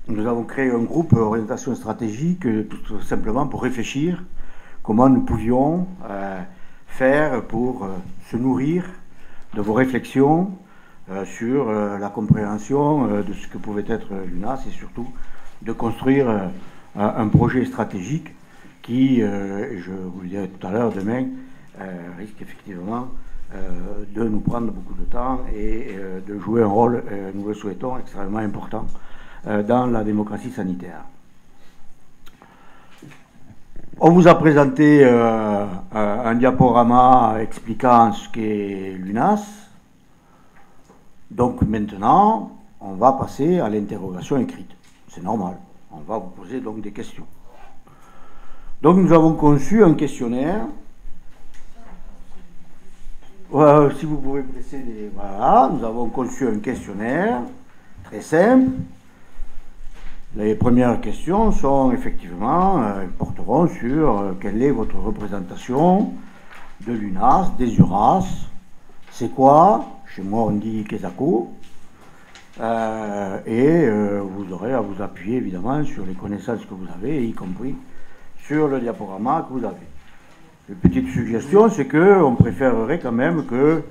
nous avons créé un groupe orientation stratégique tout simplement pour réfléchir comment nous pouvions faire pour se nourrir de vos réflexions sur la compréhension de ce que pouvait être l'UNAS et surtout de construire un projet stratégique qui, je vous le dirai tout à l'heure, demain, risque effectivement de nous prendre beaucoup de temps et de jouer un rôle, nous le souhaitons, extrêmement important dans la démocratie sanitaire. On vous a présenté un diaporama expliquant ce qu'est l'UNAS. Donc maintenant, on va passer à l'interrogation écrite. C'est normal. On va vous poser donc des questions. Donc nous avons conçu un questionnaire. Si vous pouvez presser les... Voilà, nous avons conçu un questionnaire très simple. Les premières questions sont effectivement, porteront sur quelle est votre représentation de l'UNAS, des URAS, c'est quoi, chez moi on dit Kesako, et vous aurez à vous appuyer évidemment sur les connaissances que vous avez, y compris sur le diaporama que vous avez. Une petite suggestion, c'est qu'on préférerait quand même que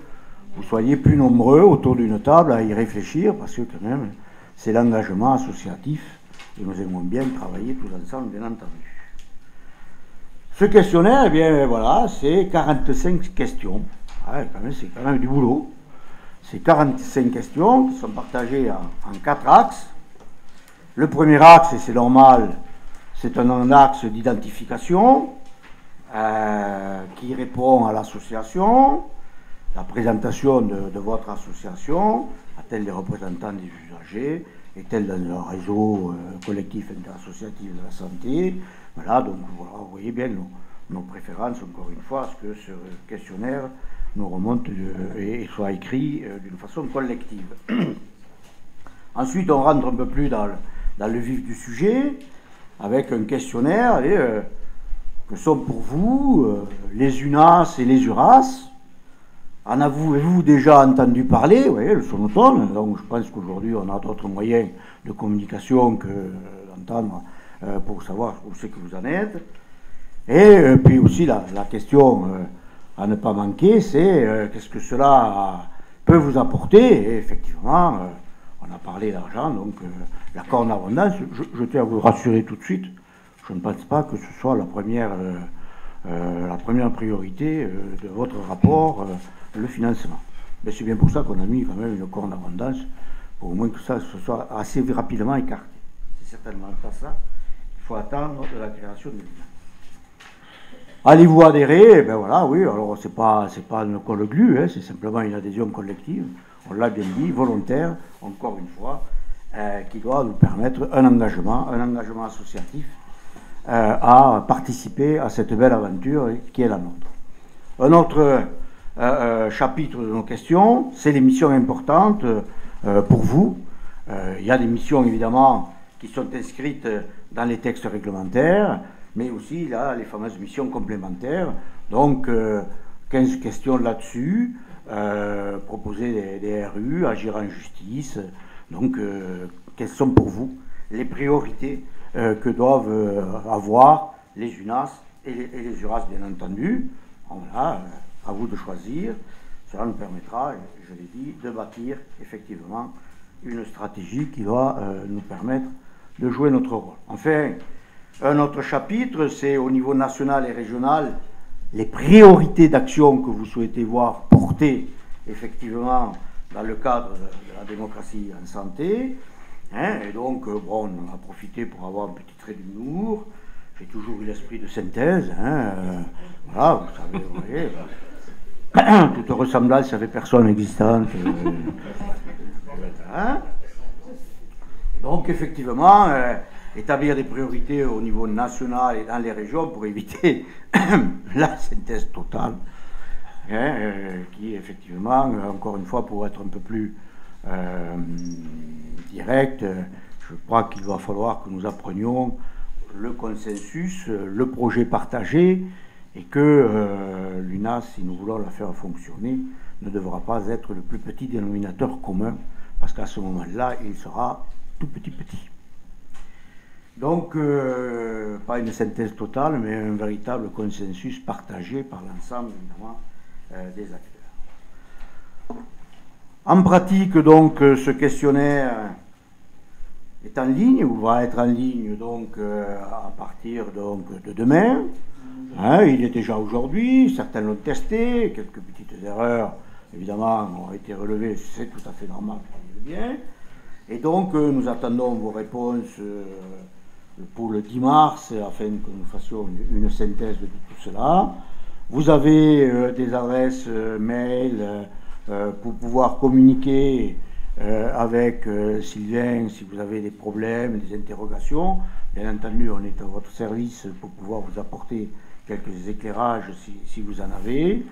vous soyez plus nombreux autour d'une table à y réfléchir, parce que quand même, c'est l'engagement associatif, et nous aimons bien travailler tous ensemble, bien entendu. Ce questionnaire, eh bien voilà, c'est 45 questions. Ouais, c'est quand même du boulot. C'est 45 questions qui sont partagées en 4 axes. Le premier axe, et c'est normal, c'est un axe d'identification qui répond à l'association, la présentation de votre association, a-t-elle des représentants des usagers, est-elle dans un réseau collectif interassociatif de la santé. Voilà, donc voilà, vous voyez bien nos préférences, encore une fois, à ce que ce questionnaire nous remonte et soit écrit d'une façon collective. Ensuite, on rentre un peu plus dans le vif du sujet, avec un questionnaire que sont pour vous les UNAS et les URAS. En avez-vous déjà entendu parler? Vous voyez, le sonotone. Donc je pense qu'aujourd'hui, on a d'autres moyens de communication que d'entendre pour savoir où c'est que vous en êtes. Et puis aussi, la question à ne pas manquer, c'est qu'est-ce que cela peut vous apporter? Et effectivement, on a parlé d'argent, donc l'accord en abondance. Je tiens à vous rassurer tout de suite, je ne pense pas que ce soit la première priorité de votre rapport, le financement. Mais c'est bien pour ça qu'on a mis quand même une accord en abondance, pour au moins que ça se soit assez rapidement écarté. C'est certainement pas ça. Il faut attendre de la création de l'Union. Allez-vous adhérer? Eh ben voilà, oui, alors c'est pas une colle glue, hein, c'est simplement une adhésion collective, on l'a bien dit, volontaire, encore une fois, qui doit nous permettre un engagement associatif à participer à cette belle aventure qui est la nôtre. Un autre chapitre de nos questions, c'est les missions importantes pour vous. Il y a des missions évidemment qui sont inscrites dans les textes réglementaires, mais aussi là les fameuses missions complémentaires. Donc 15 questions là-dessus, proposer des RU, agir en justice. Donc quelles sont pour vous les priorités que doivent avoir les UNAS et les URAS, bien entendu. Voilà, à vous de choisir. Cela nous permettra, je l'ai dit, de bâtir effectivement une stratégie qui doit nous permettre de jouer notre rôle. Enfin, un autre chapitre, c'est au niveau national et régional, les priorités d'action que vous souhaitez voir portées effectivement dans le cadre de la démocratie en santé. Et donc, bon, on en a profité pour avoir un petit trait d'humour. J'ai toujours eu l'esprit de synthèse. Voilà, vous savez, vous voyez, toute ressemblance avec personne existante. Donc, effectivement, établir des priorités au niveau national et dans les régions pour éviter la synthèse totale, qui, effectivement, encore une fois, pour être un peu plus direct, je crois qu'il va falloir que nous apprenions le consensus, le projet partagé, et que l'UNAS, si nous voulons la faire fonctionner, ne devra pas être le plus petit dénominateur commun, parce qu'à ce moment-là, il sera tout petit. Donc, pas une synthèse totale, mais un véritable consensus partagé par l'ensemble, évidemment, des acteurs. En pratique, donc, ce questionnaire est en ligne, ou va être en ligne, donc, à partir donc, de demain. Hein, il est déjà aujourd'hui, certains l'ont testé, quelques petites erreurs, évidemment, ont été relevées, c'est tout à fait normal, bien. Et donc, nous attendons vos réponses pour le 10 mars, afin que nous fassions une synthèse de tout cela. Vous avez des adresses mail pour pouvoir communiquer avec Sylvain si vous avez des problèmes, des interrogations. Bien entendu, on est à votre service pour pouvoir vous apporter quelques éclairages si vous en avez.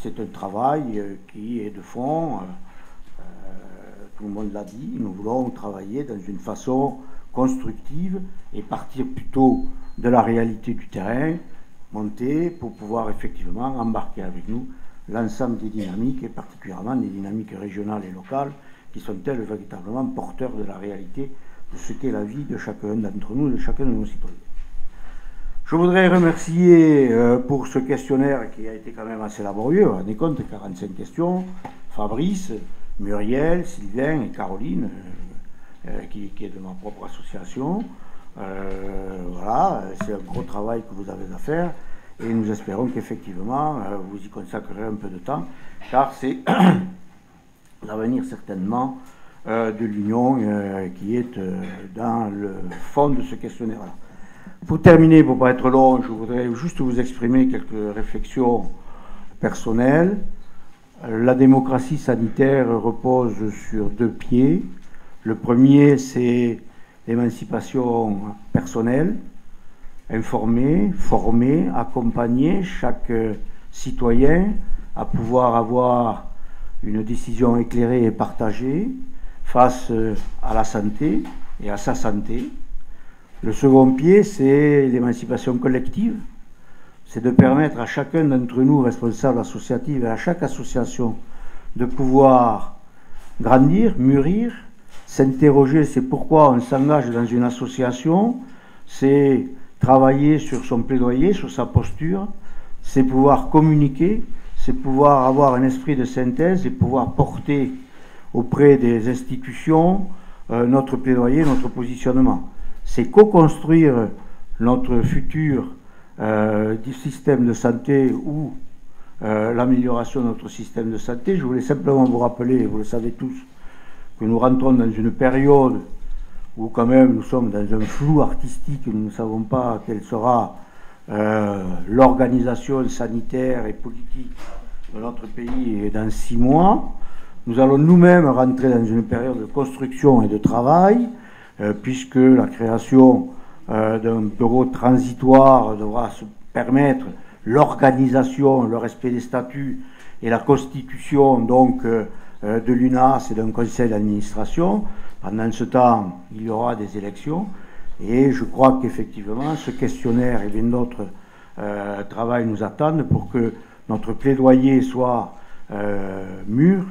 C'est un travail qui est de fond. Tout le monde l'a dit, nous voulons travailler dans une façon constructive et partir plutôt de la réalité du terrain, monter pour pouvoir effectivement embarquer avec nous l'ensemble des dynamiques et particulièrement des dynamiques régionales et locales qui sont elles véritablement porteurs de la réalité de ce qu'est la vie de chacun d'entre nous, de chacun de nos citoyens. Je voudrais remercier pour ce questionnaire qui a été quand même assez laborieux, on est compte, 45 questions, Fabrice, Muriel, Sylvain et Caroline, qui est de ma propre association. Voilà, c'est un gros travail que vous avez à faire et nous espérons qu'effectivement vous y consacrerez un peu de temps, car c'est l'avenir certainement de l'Union qui est dans le fond de ce questionnaire-là. Pour terminer, pour ne pas être long, je voudrais juste vous exprimer quelques réflexions personnelles. La démocratie sanitaire repose sur deux pieds. Le premier, c'est l'émancipation personnelle, informer, former, accompagner chaque citoyen à pouvoir avoir une décision éclairée et partagée face à la santé et à sa santé. Le second pied, c'est l'émancipation collective. C'est de permettre à chacun d'entre nous, responsables associatifs, et à chaque association, de pouvoir grandir, mûrir, s'interroger, c'est pourquoi on s'engage dans une association, c'est travailler sur son plaidoyer, sur sa posture, c'est pouvoir communiquer, c'est pouvoir avoir un esprit de synthèse et pouvoir porter auprès des institutions notre plaidoyer, notre positionnement. C'est co-construire notre futur du système de santé ou l'amélioration de notre système de santé. Je voulais simplement vous rappeler, vous le savez tous, que nous rentrons dans une période où quand même nous sommes dans un flou artistique, nous ne savons pas quelle sera l'organisation sanitaire et politique de notre pays dans 6 mois. Nous allons nous-mêmes rentrer dans une période de construction et de travail, puisque la création d'un bureau transitoire devra se permettre l'organisation, le respect des statuts et la constitution donc de l'UNAS et d'un conseil d'administration. Pendant ce temps, il y aura des élections et je crois qu'effectivement ce questionnaire et bien d'autres travail nous attendent pour que notre plaidoyer soit mûr.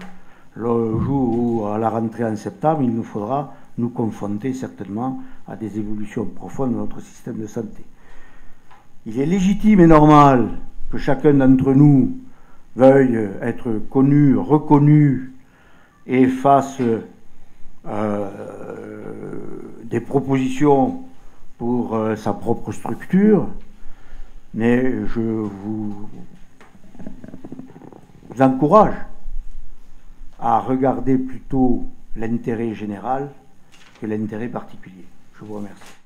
Le jour où, à la rentrée en septembre, il nous faudra nous confronter certainement à des évolutions profondes de notre système de santé. Il est légitime et normal que chacun d'entre nous veuille être connu, reconnu et fasse des propositions pour sa propre structure, mais je vous encourage à regarder plutôt l'intérêt général que l'intérêt particulier. Je vous remercie.